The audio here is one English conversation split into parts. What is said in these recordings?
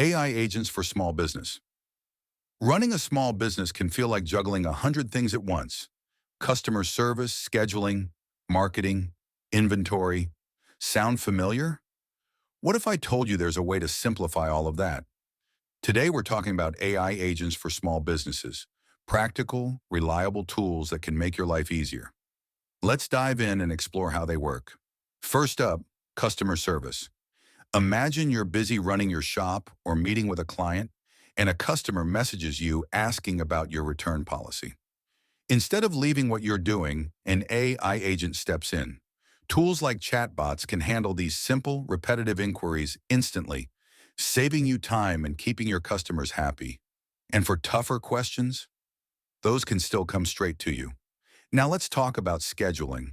AI agents for small business. Running a small business can feel like juggling 100 things at once. Customer service, scheduling, marketing, inventory. Sound familiar? What if I told you there's a way to simplify all of that? Today we're talking about AI agents for small businesses. Practical, reliable tools that can make your life easier. Let's dive in and explore how they work. First up, customer service. Imagine you're busy running your shop or meeting with a client, and a customer messages you asking about your return policy. Instead of leaving what you're doing, an AI agent steps in. Tools like chatbots can handle these simple, repetitive inquiries instantly, saving you time and keeping your customers happy. And for tougher questions, those can still come straight to you. Now let's talk about scheduling.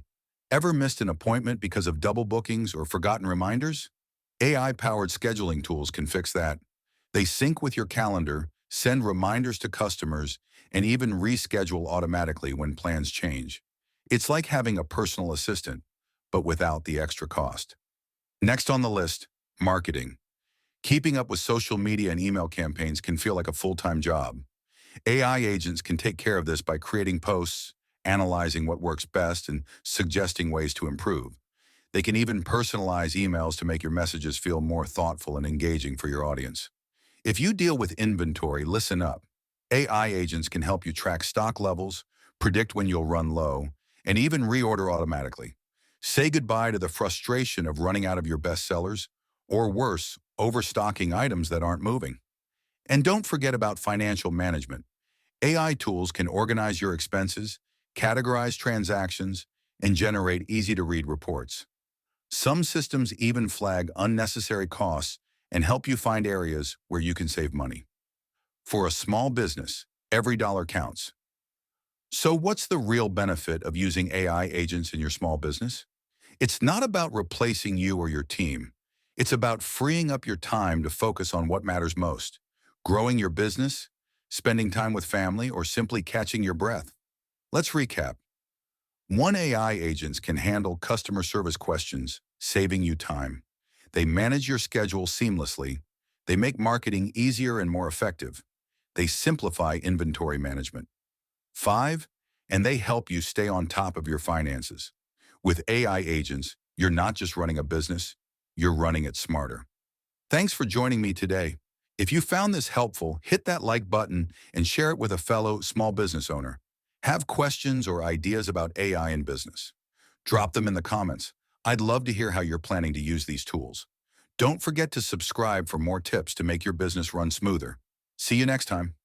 Ever missed an appointment because of double bookings or forgotten reminders? AI-powered scheduling tools can fix that. They sync with your calendar, send reminders to customers, and even reschedule automatically when plans change. It's like having a personal assistant, but without the extra cost. Next on the list, marketing. Keeping up with social media and email campaigns can feel like a full-time job. AI agents can take care of this by creating posts, analyzing what works best, and suggesting ways to improve. They can even personalize emails to make your messages feel more thoughtful and engaging for your audience. If you deal with inventory, listen up. AI agents can help you track stock levels, predict when you'll run low, and even reorder automatically. Say goodbye to the frustration of running out of your best sellers, or worse, overstocking items that aren't moving. And don't forget about financial management. AI tools can organize your expenses, categorize transactions, and generate easy-to-read reports. Some systems even flag unnecessary costs and help you find areas where you can save money. For a small business, every dollar counts. So what's the real benefit of using AI agents in your small business? It's not about replacing you or your team. It's about freeing up your time to focus on what matters most: growing your business, spending time with family, or simply catching your breath. Let's recap. One AI agents can handle customer service questions, saving you time. They manage your schedule seamlessly. They make marketing easier and more effective. They simplify inventory management. 5, and they help you stay on top of your finances. With AI agents, you're not just running a business, you're running it smarter. Thanks for joining me today. If you found this helpful, hit that like button and share it with a fellow small business owner. Have questions or ideas about AI in business? Drop them in the comments. I'd love to hear how you're planning to use these tools. Don't forget to subscribe for more tips to make your business run smoother. See you next time.